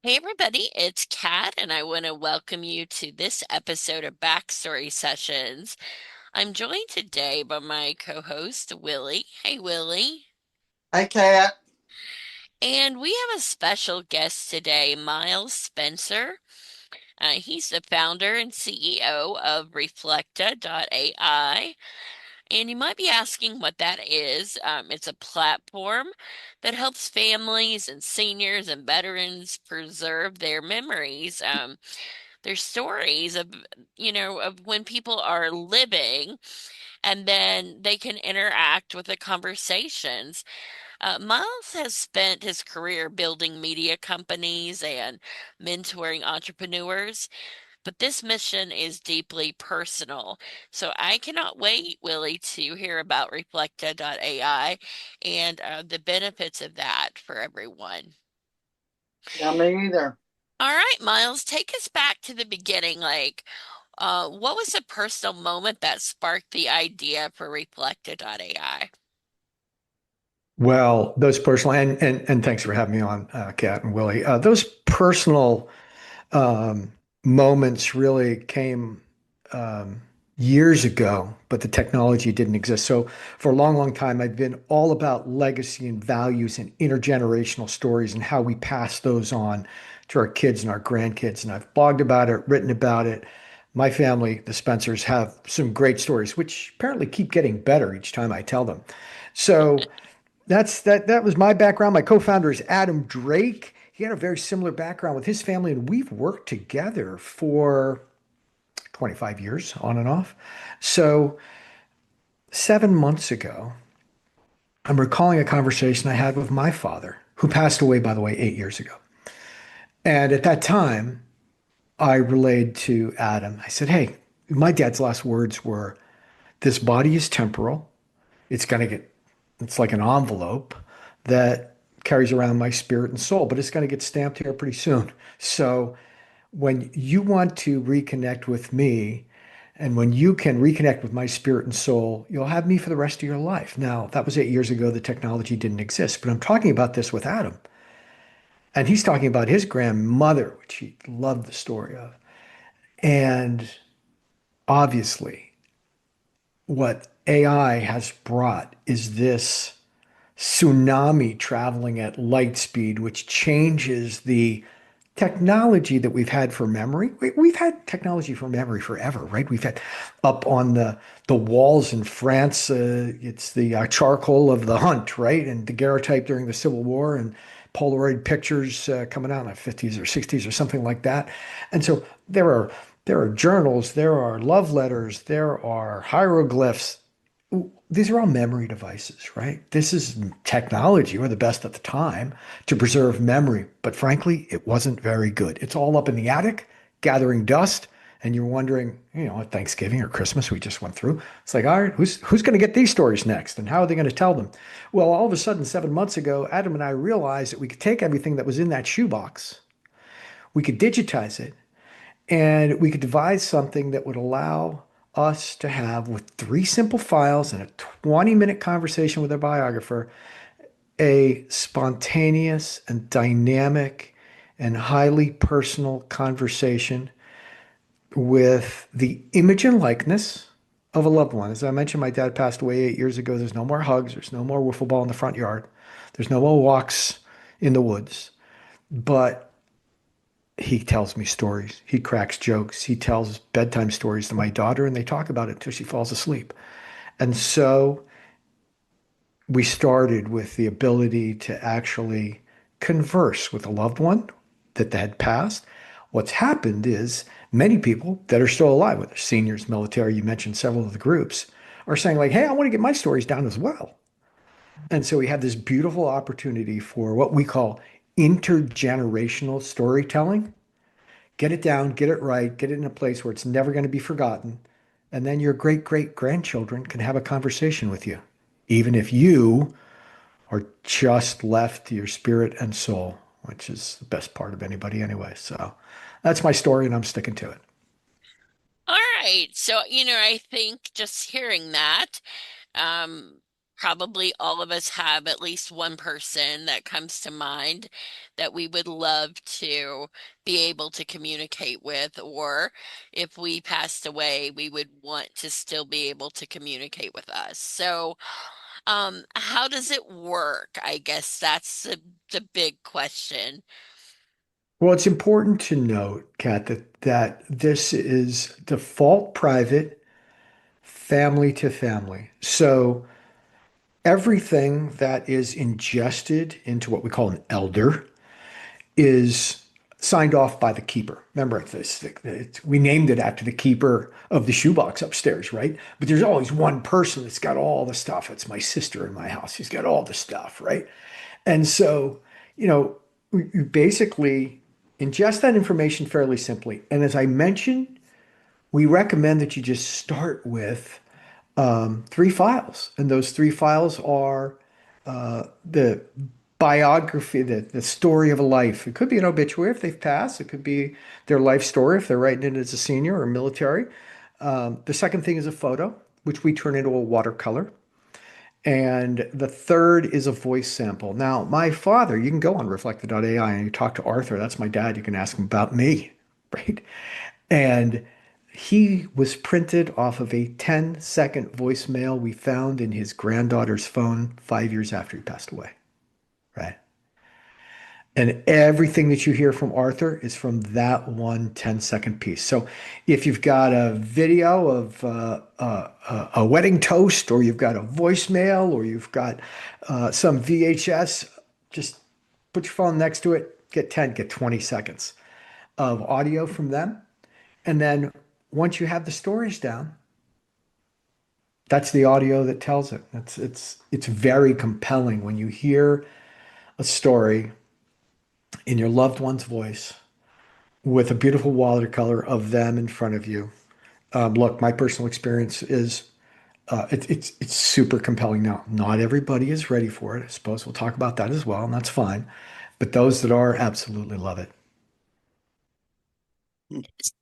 Hey everybody, it's Kat, and I want to welcome you to this episode of Backstory Sessions. I'm joined today by my co-host, Willie. Hey Willie. Hi, Kat. And we have a special guest today, Miles Spencer. He's the founder and CEO of Reflekta.ai. And you might be asking what that is. It's a platform that helps families and seniors and veterans preserve their memories. There's stories of when people are living and then they can interact with the conversations. Miles has spent his career building media companies and mentoring entrepreneurs, but this mission is deeply personal. So I cannot wait, Willie, to hear about Reflecta.ai and the benefits of that for everyone. Yeah, me either. All right, Miles, take us back to the beginning. What was the personal moment that sparked the idea for Reflecta.ai? Well, those personal and thanks for having me on, Kat and Willie. Those personal um, moments really came um, years ago, but the technology didn't exist. So for a long, long time, I've been all about legacy and values and intergenerational stories and how we pass those on to our kids and our grandkids. And I've blogged about it, written about it. My family, the Spencers, have some great stories, which apparently keep getting better each time I tell them. So that was my background. My co-founder is Adam Drake. He had a very similar background with his family, and we've worked together for 25 years on and off. So 7 months ago, I'm recalling a conversation I had with my father, who passed away, by the way, 8 years ago. And at that time, I relayed to Adam, I said, hey, my dad's last words were, this body is temporal. It's going to get, it's like an envelope that carries around my spirit and soul, but it's going to get stamped here pretty soon. So when you want to reconnect with me, and when you can reconnect with my spirit and soul, you'll have me for the rest of your life. Now, that was 8 years ago. The technology didn't exist, but I'm talking about this with Adam. And he's talking about his grandmother, which he loved the story of. And obviously, what AI has brought is this tsunami traveling at light speed, which changes the technology that we've had for memory. We've had technology for memory forever, right? We've had up on the walls in France, it's the charcoal of the hunt, right? And daguerreotype during the Civil War and Polaroid pictures coming out in the 50s or 60s or something like that. And so there are journals, there are love letters, there are hieroglyphs. These are all memory devices, right? This is technology. We're the best at the time to preserve memory, but frankly, it wasn't very good. It's all up in the attic, gathering dust, and you're wondering, at Thanksgiving or Christmas we just went through. It's like, all right, who's going to get these stories next, and how are they going to tell them? Well, all of a sudden, 7 months ago, Adam and I realized that we could take everything that was in that shoebox, we could digitize it, and we could devise something that would allow us to have, with three simple files and a 20-minute conversation with a biographer, a spontaneous and dynamic and highly personal conversation with the image and likeness of a loved one. As I mentioned, my dad passed away 8 years ago. There's no more hugs. There's no more wiffle ball in the front yard. There's no more walks in the woods. But he tells me stories. He cracks jokes. He tells bedtime stories to my daughter, and they talk about it until she falls asleep. And so we started with the ability to actually converse with a loved one that had passed. What's happened is many people that are still alive, whether seniors, military, you mentioned several of the groups, are saying, like, hey, I want to get my stories down as well. And so we have this beautiful opportunity for what we call intergenerational storytelling. Get it down, get it right, get it in a place where it's never going to be forgotten. And then your great great grandchildren can have a conversation with you, even if you are just left to your spirit and soul, which is the best part of anybody anyway. So that's my story, and I'm sticking to it. All right. So, I think just hearing that, um, probably all of us have at least one person that comes to mind that we would love to be able to communicate with, or if we passed away, we would want to still be able to communicate with us. So, how does it work? I guess that's the big question. Well, it's important to note, Kat, that this is default private, family to family. So everything that is ingested into what we call an elder is signed off by the keeper. Remember, we named it after the keeper of the shoebox upstairs, right? But there's always one person that's got all the stuff. It's my sister in my house. She's got all the stuff, right? And so, you know, you basically ingest that information fairly simply. And as I mentioned, we recommend that you just start with three files. And those three files are the biography, the story of a life. It could be an obituary if they've passed. It could be their life story if they're writing it as a senior or military. The second thing is a photo, which we turn into a watercolor. And the third is a voice sample. Now, my father, you can go on Reflekta.ai and you talk to Arthur. That's my dad. You can ask him about me, right? And he was printed off of a 10-second voicemail we found in his granddaughter's phone 5 years after he passed away, right? And everything that you hear from Arthur is from that one 10-second piece. So if you've got a video of a wedding toast, or you've got a voicemail, or you've got some VHS, just put your phone next to it, get 10, get 20 seconds of audio from them. And then once you have the stories down, that's the audio that tells it. It's very compelling when you hear a story in your loved one's voice with a beautiful watercolor of them in front of you. Look, my personal experience is it's super compelling. Now, not everybody is ready for it. I suppose we'll talk about that as well, and that's fine. But those that are absolutely love it.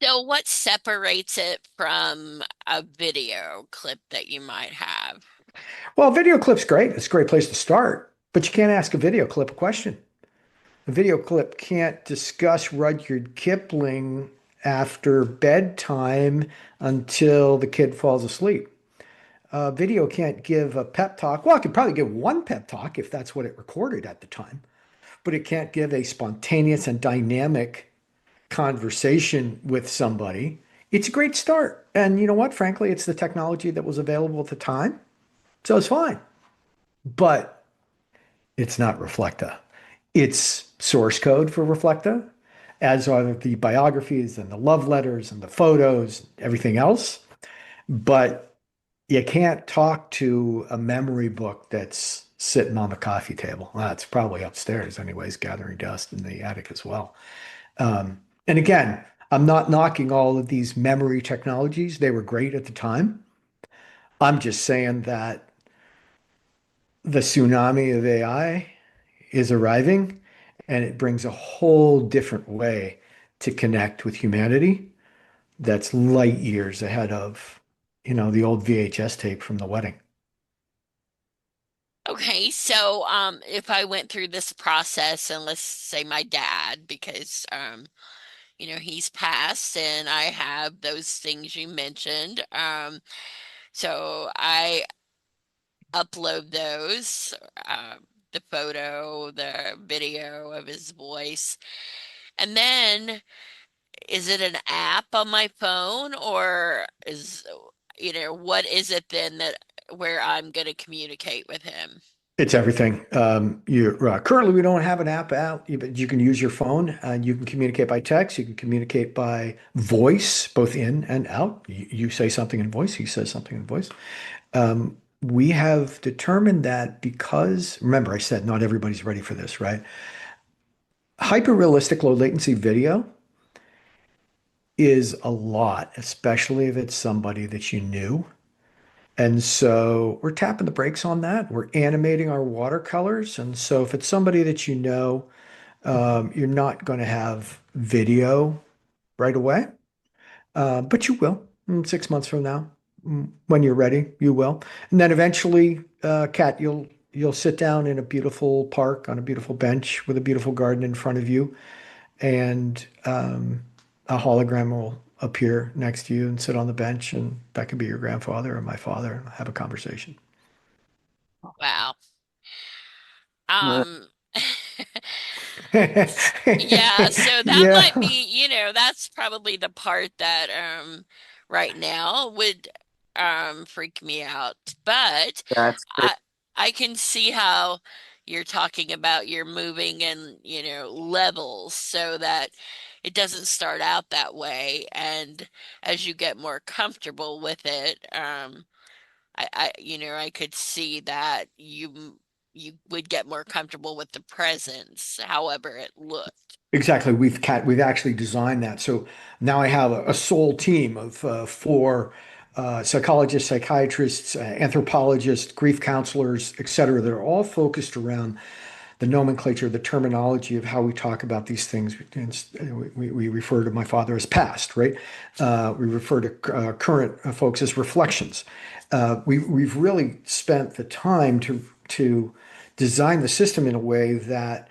So, what separates it from a video clip that you might have? Well, video clip's great. It's a great place to start, but you can't ask a video clip a question. A video clip can't discuss Rudyard Kipling after bedtime until the kid falls asleep. Video can't give a pep talk. Well, it could probably give one pep talk if that's what it recorded at the time, but it can't give a spontaneous and dynamic conversation with somebody. It's a great start. And you know what? Frankly, it's the technology that was available at the time. So it's fine. But it's not Reflekta. It's source code for Reflekta, as are the biographies and the love letters and the photos, everything else. But you can't talk to a memory book that's sitting on the coffee table. Well, it's probably upstairs, anyways, gathering dust in the attic as well. And again, I'm not knocking all of these memory technologies. They were great at the time. I'm just saying that the tsunami of AI is arriving, and it brings a whole different way to connect with humanity that's light years ahead of, the old VHS tape from the wedding. Okay, so if I went through this process, and let's say my dad, because he's passed and I have those things you mentioned. So I upload those, the photo, the video of his voice. And then is it an app on my phone, or what is it then that where I'm going to communicate with him? It's everything. Currently we don't have an app out, but you can use your phone and you can communicate by text. You can communicate by voice, both in and out. You say something in voice, he says something in voice. We have determined that because, remember, I said not everybody's ready for this, right? Hyper realistic low latency video is a lot, especially if it's somebody that you knew. And so we're tapping the brakes on that. We're animating our watercolors. And so if it's somebody that you know, you're not going to have video right away, but you will 6 months from now. when you're ready, you will. And then eventually, Kat, you'll sit down in a beautiful park on a beautiful bench with a beautiful garden in front of you, and a hologram will appear next to you and sit on the bench, and that could be your grandfather or my father, and have a conversation. Wow. Uh, Um, yeah, so that might Yeah, be, that's probably the part that right now would freak me out. But that's great. I I can see how you're talking about you're moving in, levels so that it doesn't start out that way, and as you get more comfortable with it, I could see that you would get more comfortable with the presence, however it looked. exactly. We've actually designed that. So now I have a sole team of four psychologists, psychiatrists, anthropologists, grief counselors, et cetera, that are all focused around the nomenclature, the terminology of how we talk about these things. And we refer to my father as past, right? We refer to current folks as reflections. We've really spent the time to design the system in a way that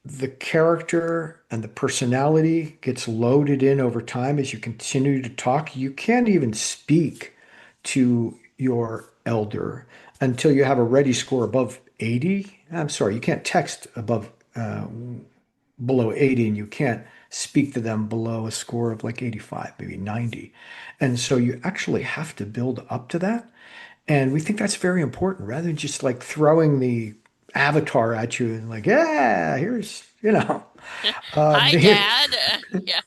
the character and the personality gets loaded in over time as you continue to talk. You can't even speak to your elder until you have a ready score above 80. I'm sorry, you can't text above below 80, and you can't speak to them below a score of like 85, maybe 90. And so you actually have to build up to that. And we think that's very important rather than just like throwing the avatar at you and like, yeah, here's, Hi, the, Dad. Yeah.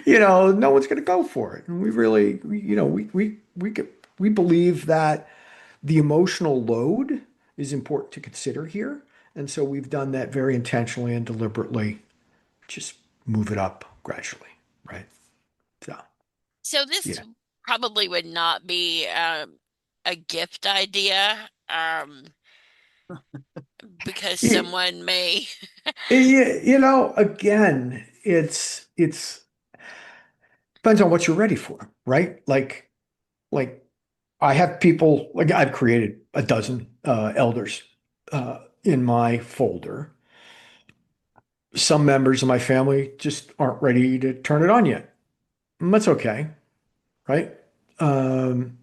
no one's going to go for it. And we really, we believe that the emotional load is important to consider here. And so we've done that very intentionally and deliberately. Just move it up gradually, right? So, So this yeah. probably would not be a gift idea, because You, someone may. again, it's depends on what you're ready for, right? Like I have people like I've created a dozen elders in my folder. Some members of my family just aren't ready to turn it on yet. And that's okay, right? Um,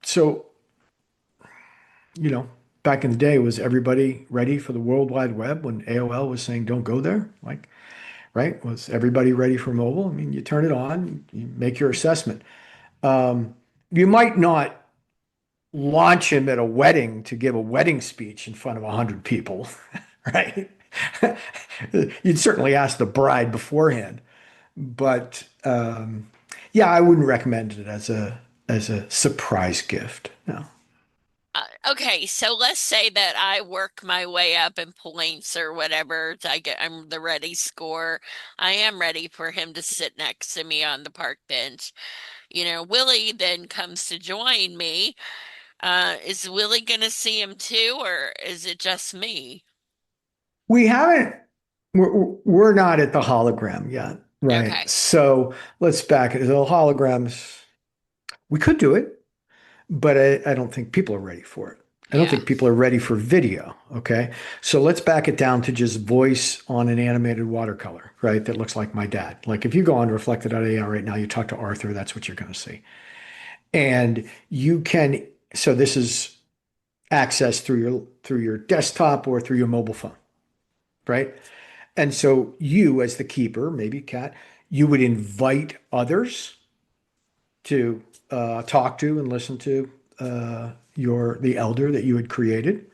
so, you know, back in the day, was everybody ready for the World Wide Web when AOL was saying don't go there? Like, right? Was everybody ready for mobile? I mean, you turn it on, you make your assessment. Um, you might not launch him at a wedding to give a wedding speech in front of 100 people, right? You'd certainly ask the bride beforehand, but yeah, I wouldn't recommend it as a surprise gift. No. Okay, so let's say that I work my way up in points or whatever. I'm the ready score. I am ready for him to sit next to me on the park bench. Willie then comes to join me. Is Willie gonna see him too, or is it just me? We haven't, we're not at the hologram yet, right? Okay. So let's back it. The holograms, we could do it, but I don't think people are ready for it. I don't Yeah. think people are ready for video. Okay. So let's back it down to just voice on an animated watercolor, right? That looks like my dad. Like if you go on Reflekta.ai right now, you talk to Arthur, that's what you're going to see. And you can, so this is access through your desktop or through your mobile phone, right? And so you, as the keeper, maybe Kat, you would invite others to talk to and listen to the elder that you had created,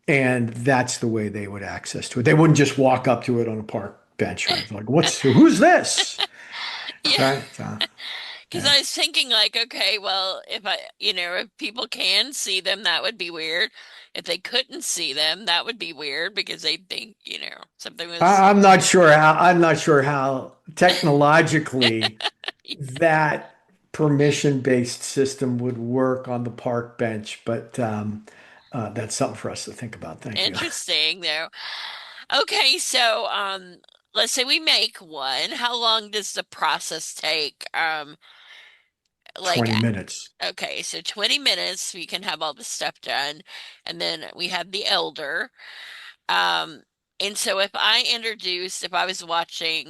and that's the way they would access to it. They wouldn't just walk up to it on a park bench, right? Like, who's this? Yeah. Right? Because Yeah. I was thinking like, okay, well, if people can see them, that would be weird. If they couldn't see them, that would be weird because they think, something was. I'm not sure how technologically that permission-based system would work on the park bench, but that's something for us to think about. Thank you. Interesting though. Okay, so let's say we make one. How long does the process take? like 20 minutes. okay, so 20 minutes we can have all the stuff done, and then we have the elder. Um, and so if I was watching,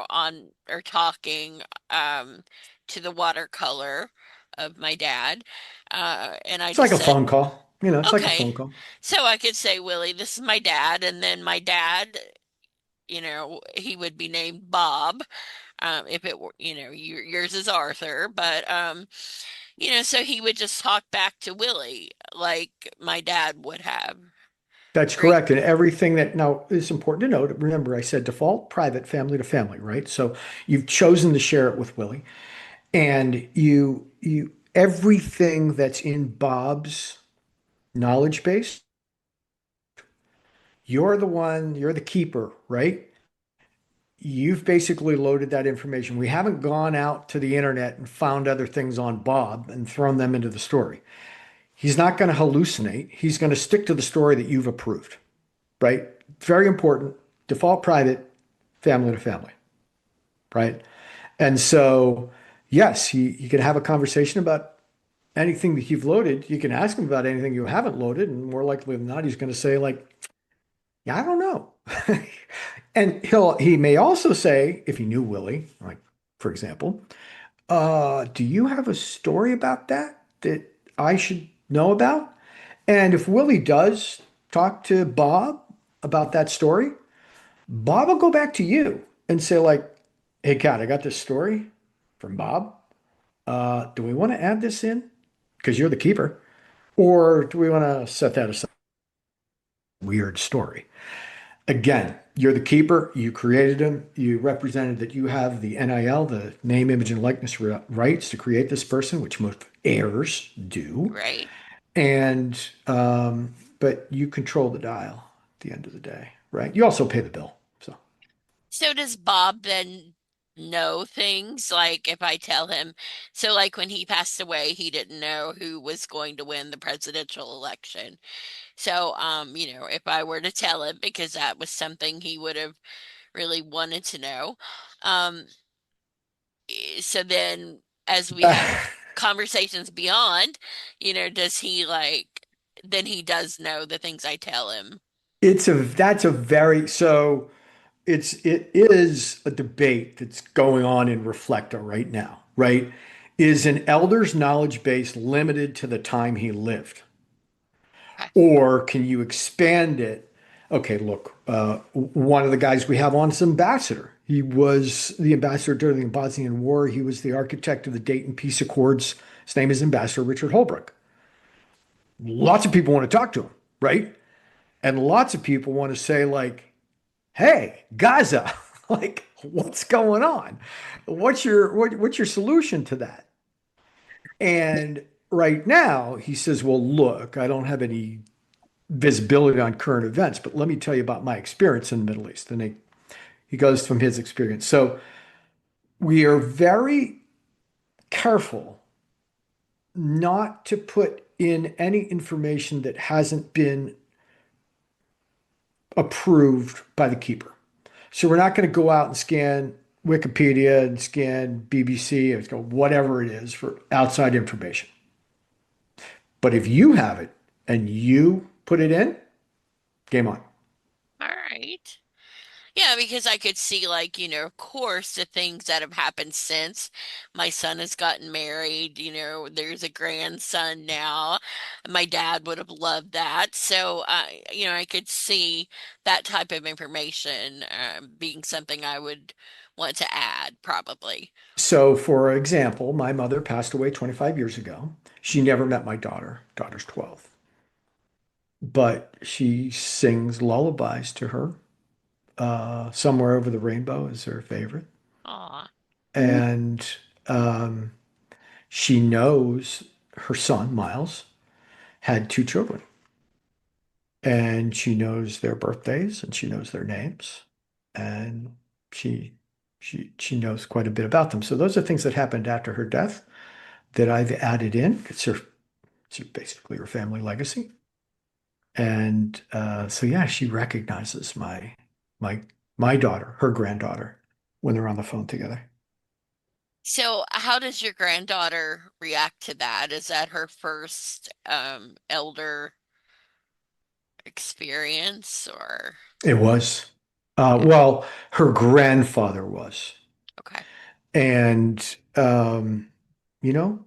on or talking to the watercolor of my dad, and I It's like just a said, phone call. It's like a okay, phone call. so I could say, Willie, this is my dad, and then my dad, he would be named Bob. If it were, yours is Arthur, but so he would just talk back to Willie like my dad would have. That's Great. correct. And everything that now is important to note, remember I said default, private, family to family, right? So you've chosen to share it with Willie. And everything that's in Bob's knowledge base, you're the keeper, right? You've basically loaded that information. We haven't gone out to the internet and found other things on Bob and thrown them into the story. He's not going to hallucinate. He's going to stick to the story that you've approved, right? Very important. Default private, family to family, right? And so, yes, you can have a conversation about anything that you've loaded. You can ask him about anything you haven't loaded, and more likely than not, he's going to say, like, yeah, I don't know. And he may also say, if he knew Willie, like for example, do you have a story about that I should know about? And if Willie does talk to Bob about that story, Bob will go back to you and say, like, hey, Kat, I got this story from Bob. Do we want to add this in? Because you're the keeper. Or do we want to set that aside? Weird story. Again, you're the keeper. You created him. You represented that you have the NIL, the name, image, and likeness rights to create this person, which most heirs do. Right. And, but you control the dial at the end of the day, right? You also pay the bill. So So does Bob then know things like if I tell him, so like when he passed away, he didn't know who was going to win the presidential election. So, if I were to tell him because that was something he would have really wanted to know, um, so then as we have conversations beyond, does he like, then he does know the things I tell him. that's a very, so it is a debate that's going on in Reflecta right now, right? Is an elder's knowledge base limited to the time he lived? Okay. Or can you expand it? Okay, look, one of the guys we have on is ambassador. He was the ambassador during the Bosnian War. He was the architect of the Dayton Peace Accords. His name is Ambassador Richard Holbrooke. Lots of people want to talk to him, right? And lots of people want to say, like, hey, Gaza, like, what's going on? What's your solution to that? And right now, he says, well, look, I don't have any visibility on current events, but let me tell you about my experience in the Middle East. And he goes from his experience. So we are very careful not to put in any information that hasn't been approved by the keeper. So we're not going to go out and scan Wikipedia and scan BBC or whatever it is for outside information. But if you have it and you put it in, game on. All right. Yeah, because I could see, like, of course, the things that have happened since my son has gotten married, there's a grandson now. My dad would have loved that. So, I could see that type of information being something I would want to add, probably. So, for example, my mother passed away 25 years ago. She never met my daughter. Daughter's 12. But she sings lullabies to her. Somewhere Over the Rainbow is her favorite. Aw. And um, she knows her son, Miles, had two children. And she knows their birthdays and she knows their names. And she she knows quite a bit about them. So those are things that happened after her death that I've added in. It's basically her family legacy. And so yeah, she recognizes my my daughter, her granddaughter, when they're on the phone together. So, how does your granddaughter react to that? Is that her first elder experience or It was. okay. Well, her grandfather was. Okay. And, you know,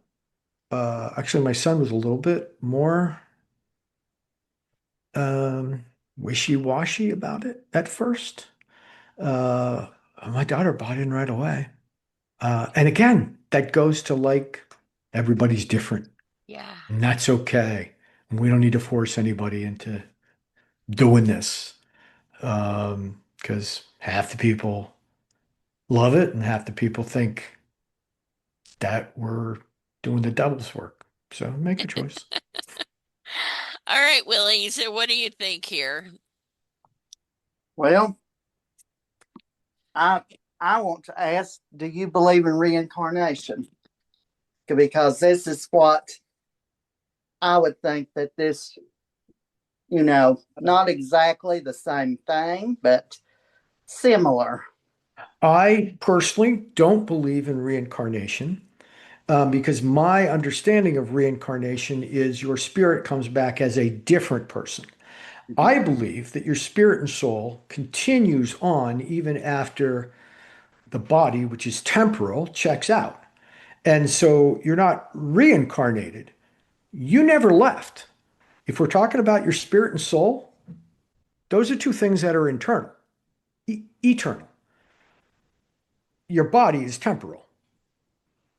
actually, my son was a little bit more um, wishy-washy about it at first. Uh, my daughter bought in right away. And again, that goes to like everybody's different, Yeah. and that's okay. We don't need to force anybody into doing this because half the people love it and half the people think that we're doing the devil's work. So make a choice. All right, Willie. So, what do you think here? Well, I I want to ask, do you believe in reincarnation? Because this is what I would think that this, not exactly the same thing, but similar. I personally don't believe in reincarnation because my understanding of reincarnation is your spirit comes back as a different person. I believe that your spirit and soul continues on even after the body, which is temporal, checks out. And so you're not reincarnated. You never left. If we're talking about your spirit and soul, those are two things that are internal, eternal. Your body is temporal.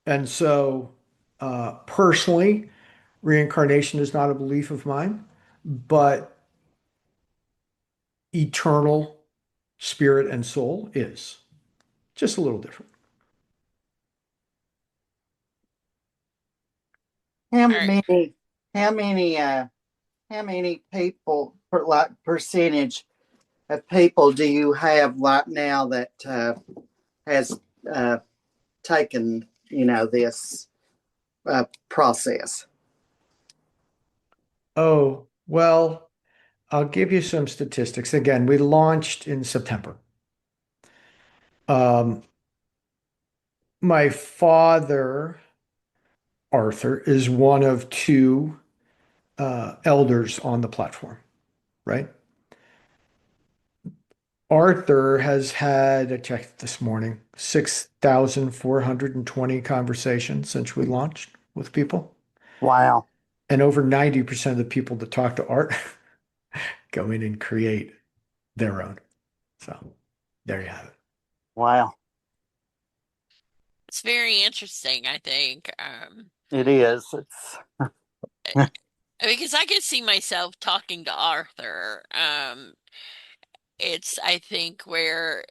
And so, personally, reincarnation is not a belief of mine, but eternal spirit and soul is just a little different. How All right. many, how many, how many people, like percentage of people do you have right now that has uh, taken, this process? Oh, well, I'll give you some statistics. Again, we launched in September. Um, my father, Arthur, is one of two elders on the platform, right? Arthur has had, I checked this morning, 6,420 conversations since we launched with people. Wow. And over 90% of the people that talk to Art go in and create their own. So there you have it. Wow. It's very interesting, I think. It is. It's Because I could see myself talking to Arthur. It's, I think, where,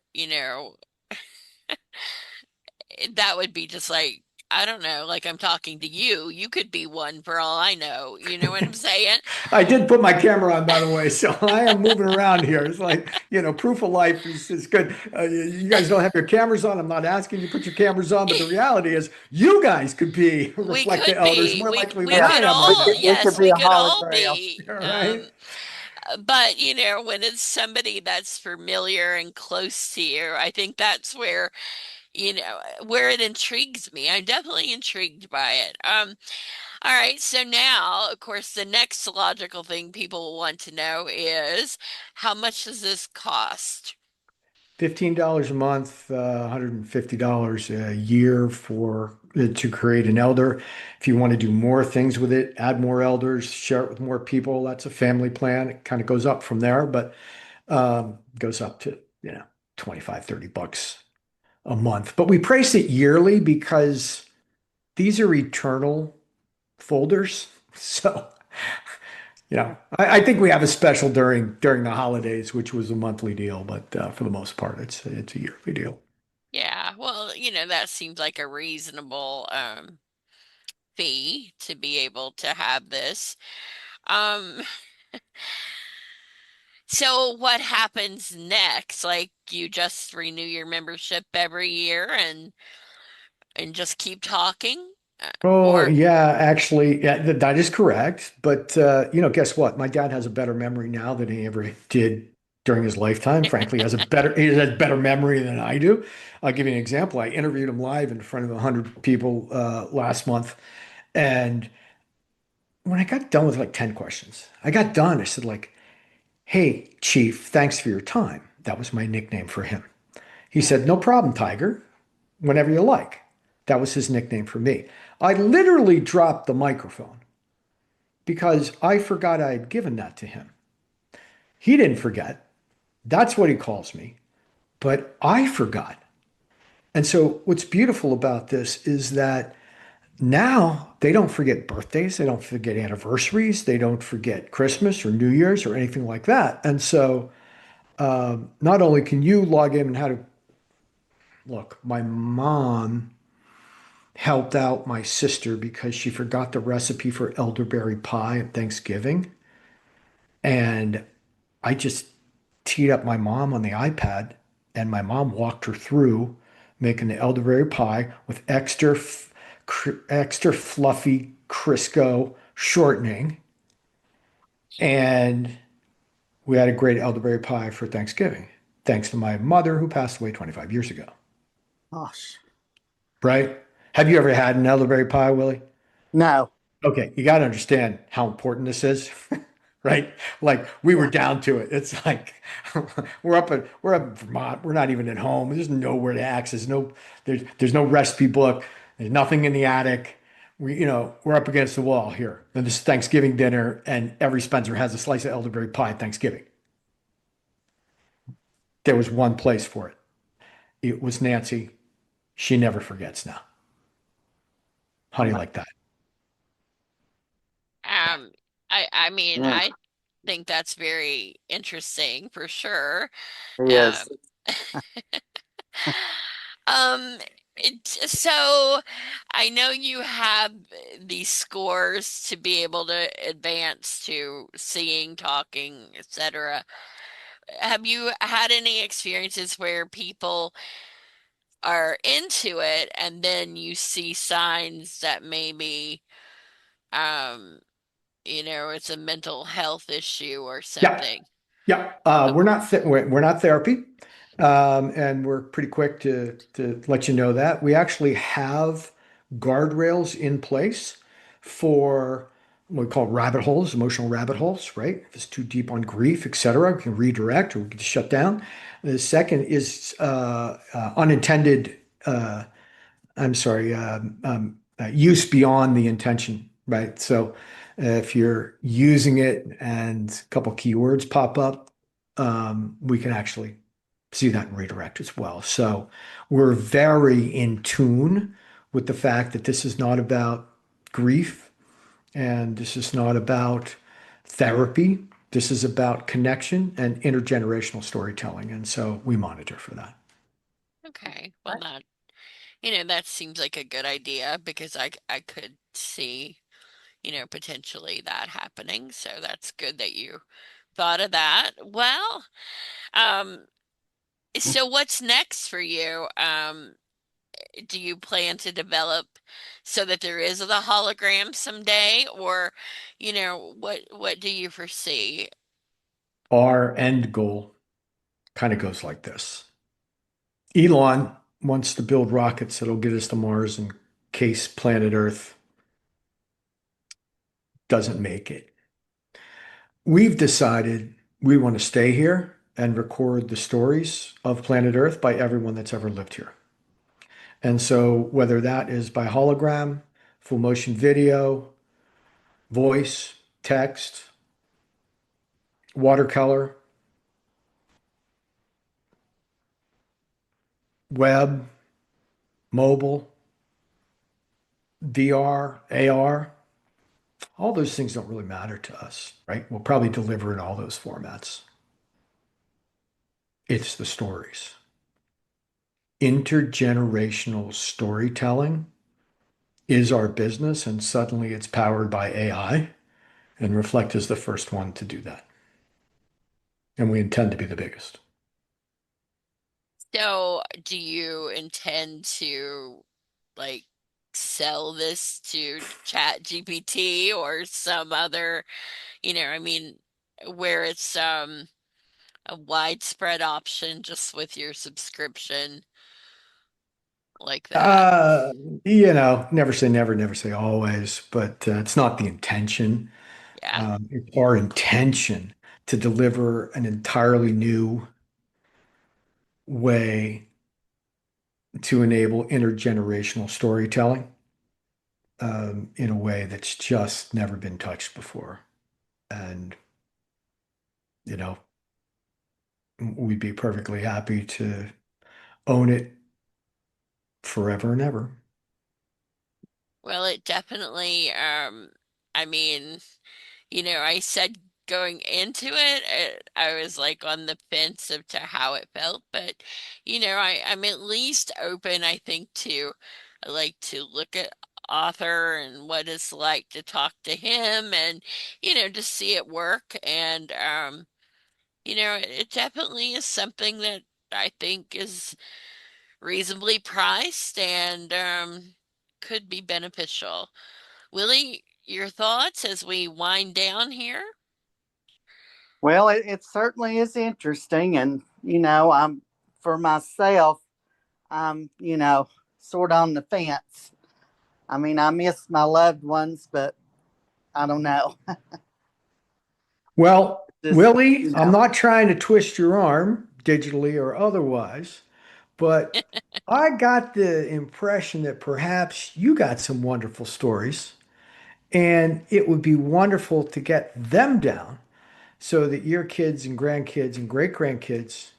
that would be just like, I don't know, like I'm talking to you. You could be one for all I know. You know what I'm saying? I did put my camera on, by the way, so I am moving around here. It's like, proof of life is good. You guys don't have your cameras on. I'm not asking you to put your cameras on, but the reality is you guys could be We Reflecta could elders be. more We likely than we yeah. I could am right all, now. We could yes, be we a could all hologram. be. All right. But when it's somebody that's familiar and close to you, I think that's where it intrigues me. I'm definitely intrigued by it. All right, so now, of course, the next logical thing people will want to know is how much does this cost? $15 a month, $150 a year for to create an elder. If you want to do more things with it, add more elders, share it with more people, that's a family plan. It kind of goes up from there, but goes up to, 25, $30 a month. But we price it yearly because these are eternal folders. So, I think we have a special during the holidays, which was a monthly deal, but for the most part, it's a yearly deal. Yeah, well, that seems like a reasonable fee to be able to have this. Um, so what happens next? Like you just renew your membership every year and just keep talking? Oh, Or yeah, actually, yeah, that is correct. But guess what? My dad has a better memory now than he ever did during his lifetime. Frankly, he has better memory than I do. I'll give you an example. I interviewed him live in front of 100 people last month, and when I got done with like 10 questions, I got done. I said like, "Hey, Chief, thanks for your time." That was my nickname for him. He said, "No problem, Tiger. Whenever you like." That was his nickname for me. I literally dropped the microphone because I forgot I had given that to him. He didn't forget. That's what he calls me, but I forgot. And so, what's beautiful about this is that now they don't forget birthdays, they don't forget anniversaries, they don't forget Christmas or New Year's or anything like that. And so, not only can you log in and how to look, my mom helped out my sister because she forgot the recipe for elderberry pie at Thanksgiving. And I just teed up my mom on the iPad, and my mom walked her through making the elderberry pie with extra fluffy Crisco shortening. And we had a great elderberry pie for Thanksgiving, thanks to my mother who passed away 25 years ago. Gosh. Right? Have you ever had an elderberry pie, Willie? No. Okay, you got to understand how important this is, right? Like we were Yeah. down to it. It's like we're up in Vermont. We're not even at home. There's nowhere to access. There's no recipe book. There's nothing in the attic. We're up against the wall here. And this is Thanksgiving dinner, and every Spencer has a slice of elderberry pie at Thanksgiving. There was one place for it. It was Nancy. She never forgets now. How do you Ama- like that? Um, I mean, Yeah. I think that's very interesting for sure. Um, Yes. um, so I know you have these scores to be able to advance to seeing, talking, etc. Have you had any experiences where people are into it and then you see signs that maybe um it's a mental health issue or Yeah. something? Yeah, Oh, we're not therapy, and we're pretty quick to let you know that we actually have guardrails in place for what we call rabbit holes, emotional rabbit holes, right? If it's too deep on grief, etc., we can redirect or we can shut down. The second is unintended. I'm sorry, use beyond the intention, right? So if you're using it and a couple keywords pop up, we can actually see that and redirect as well. So we're very in tune with the fact that this is not about grief and this is not about therapy. This is about connection and intergenerational storytelling. And so we monitor for that. okay. Well, that seems like a good idea because I could see, potentially that happening. So that's good that you thought of that. Well, um, so what's next for you? Do you plan to develop so that there is the hologram someday, or, what do you foresee? Our end goal kind of goes like this. Elon wants to build rockets that'll get us to Mars in case planet Earth doesn't make it. We've decided we want to stay here and record the stories of planet Earth by everyone that's ever lived here. And so, whether that is by hologram, full motion video, voice, text, watercolor, web, mobile, VR, AR, all those things don't really matter to us, right? We'll probably deliver in all those formats. It's the stories. Intergenerational storytelling is our business, and suddenly it's powered by AI, and Reflect is the first one to do that. And we intend to be the biggest. So, do you intend to like sell this to Chat GPT or some other, I mean, where it's a widespread option just with your subscription like that. Uh, you know, never say never, never say always, but it's not the intention. Yeah. It's our intention to deliver an entirely new way to enable intergenerational storytelling in a way that's just never been touched before. And, you know, we'd be perfectly happy to own it forever and ever. Well, it definitely, I mean, I said going into it, I was like on the fence of to how it felt, but I'm at least open, I think, to I like to look at author and what it's like to talk to him and to see it work and it definitely is something that I think is reasonably priced and could be beneficial. Willie, your thoughts as we wind down here? Well, it certainly is interesting. And, I'm for myself, I'm, sort of on the fence. I mean, I miss my loved ones, but I don't know. Well, Just, Willie, I'm not trying to twist your arm, digitally or otherwise, but I got the impression that perhaps you got some wonderful stories, and it would be wonderful to get them down so that your kids and grandkids and great grandkids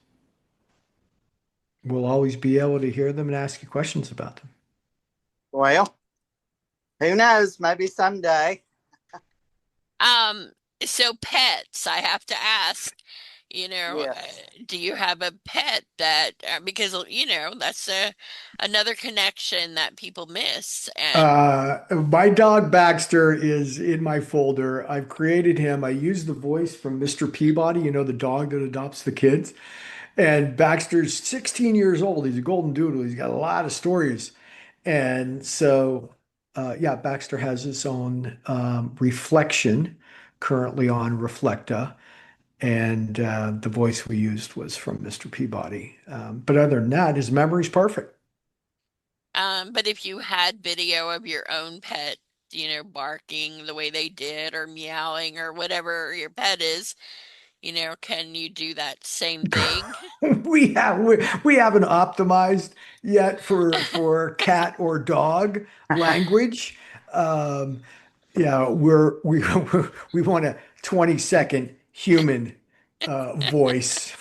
will always be able to hear them and ask you questions about them. well, who knows? Maybe someday. Um, so pets, I have to ask, Yes. do you have a pet that because that's another connection that people miss and My dog Baxter is in my folder. I've created him. I use the voice from Mr. Peabody, you know, the dog that adopts the kids. And Baxter's 16 years old. He's a golden doodle. He's got a lot of stories. And so, yeah, Baxter has his own reflection currently on Reflekta. And the voice we used was from Mr. Peabody. But other than that, his memory's perfect. but if you had video of your own pet, barking the way they did or meowing or whatever your pet is, can you do that same thing? We haven't optimized yet for cat or dog language. Um, yeah, we want a 20-second human voice.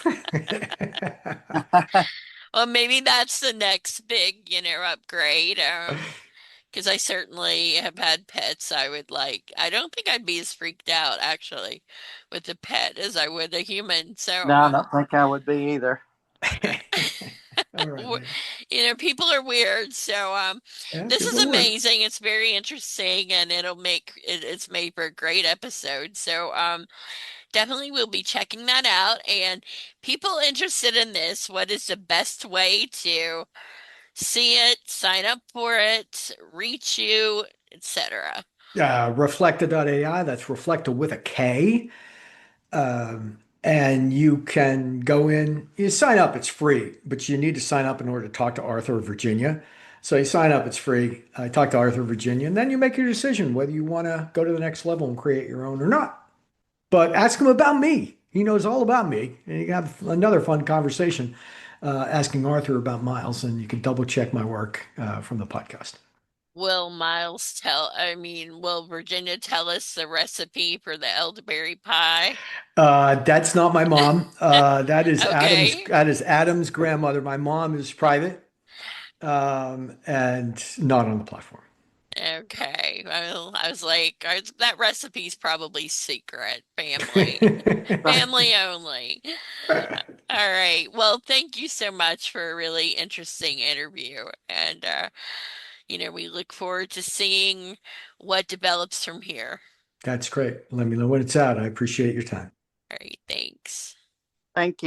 Well, maybe that's the next big, upgrade. Because I certainly have had pets I would like. I don't think I'd be as freaked out actually with a pet as I would a human. So, No, I don't think I would be either. All right, man. people are weird. So, Yeah, this is people work. amazing. It's very interesting, and it's made for a great episode. So, definitely we'll be checking that out. And people interested in this, what is the best way to see it, sign up for it, reach you, etc.? Reflecta.ai, that's Reflecta with a K. And you can go in, you sign up, it's free, but you need to sign up in order to talk to Arthur of Virginia. So you sign up, it's free. I talk to Arthur of Virginia, and then you make your decision whether you want to go to the next level and create your own or not. But ask him about me. He knows all about me. And you can have another fun conversation asking Arthur about Miles, and you can double check my work from the podcast. Will Virginia tell us the recipe for the elderberry pie? That's not my mom. That is Okay. Adam's grandmother. My mom is private and not on the platform. Okay. Well, I was like, that recipe's probably secret. Family only. All right. Well, thank you so much for a really interesting interview. And, we look forward to seeing what develops from here. That's great. Let me know when it's out. I appreciate your time. All right. Thanks. Thank you.